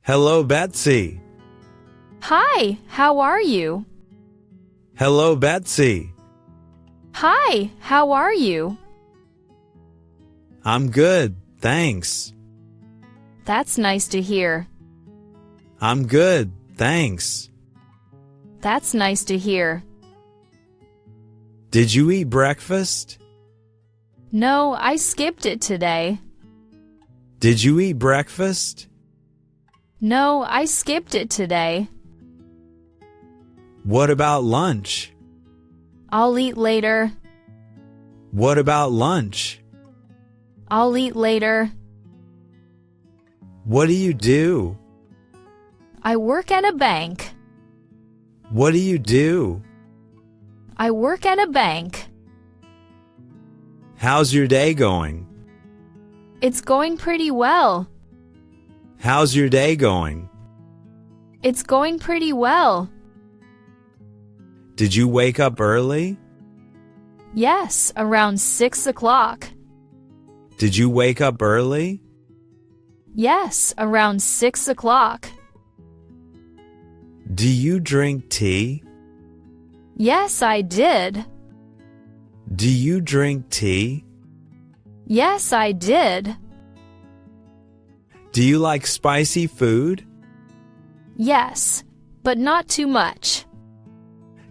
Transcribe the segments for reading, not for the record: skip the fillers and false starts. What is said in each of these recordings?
Hello, Betsy. Hi, how are you? Hello, Betsy. Hi, how are you? I'm good, thanks. That's nice to hear. I'm good, thanks. That's nice to hear. Did you eat breakfast? No, I skipped it today. Did you eat breakfast? No, I skipped it today. What about lunch? I'll eat later. What about lunch? I'll eat later. What do you do? I work at a bank. What do you do? I work at a bank. How's your day going? It's going pretty well. How's your day going? It's going pretty well. Did you wake up early? Yes, around 6 o'clock. Did you wake up early? Yes, around 6 o'clock. Do you drink tea? Yes, I did. Do you drink tea? Yes, I did. Do you like spicy food? Yes, but not too much.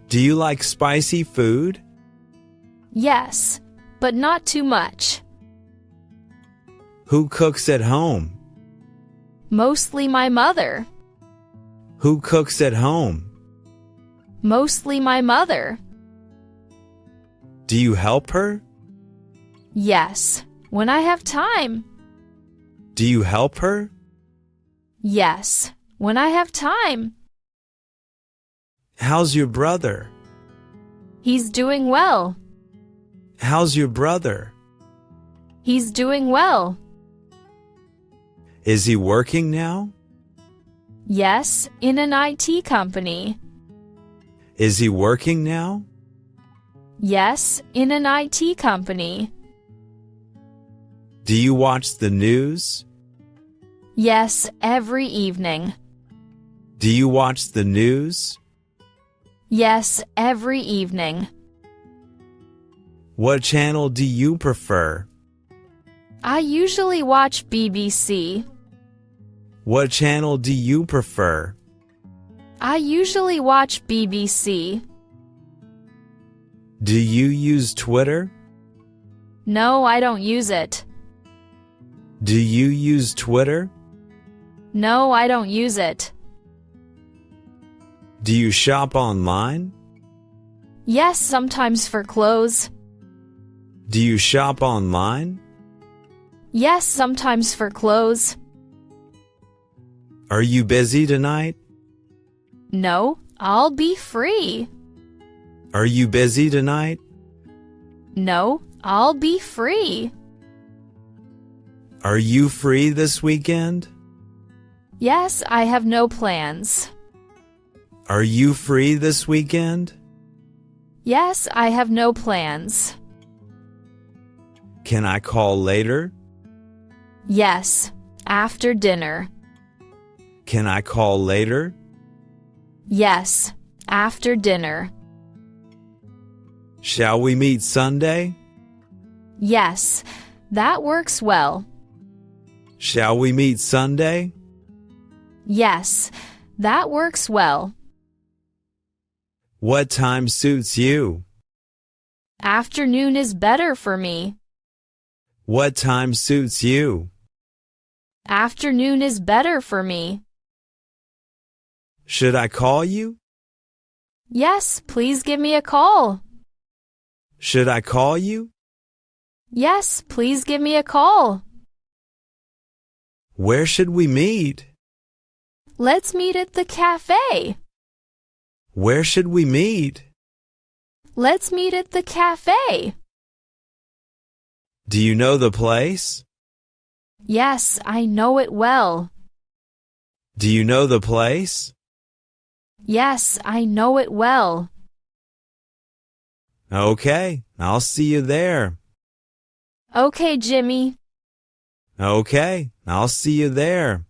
Do you like spicy food? Yes, but not too much. Who cooks at home? Mostly my mother. Who cooks at home? Mostly my mother. Do you help her? Yes, when I have time. Do you help her? Yes, when I have time. How's your brother? He's doing well. How's your brother? He's doing well. Is he working now? Yes, in an IT company. Is he working now? Yes, in an IT company. Do you watch the news? Yes, every evening. Do you watch the news? Yes, every evening. What channel do you prefer? I usually watch BBC. What channel do you prefer? I usually watch BBC. Do you use Twitter? No, I don't use it. Do you use Twitter? No, I don't use it. Do you shop online? Yes, sometimes for clothes. Do you shop online? Yes, sometimes for clothes. Are you busy tonight? No, I'll be free. Are you busy tonight? No, I'll be free. Are you free this weekend? Yes, I have no plans. Are you free this weekend? Yes, I have no plans. Can I call later? Yes, after dinner. Can I call later? Yes, after dinner. Shall we meet Sunday? Yes, that works well. Shall we meet Sunday? Yes, that works well. What time suits you? Afternoon is better for me. What time suits you? Afternoon is better for me. Should I call you? Yes, please give me a call. Should I call you? Yes, please give me a call. Where should we meet? Let's meet at the cafe. Where should we meet? Let's meet at the cafe. Do you know the place? Yes, I know it well. Do you know the place? Yes, I know it well. Okay, I'll see you there. Okay, Jimmy. Okay, I'll see you there.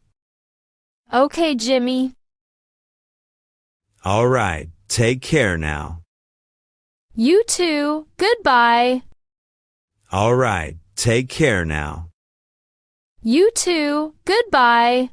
Okay, Jimmy. All right, take care now. You too. Goodbye. All right, take care now. You too. Goodbye.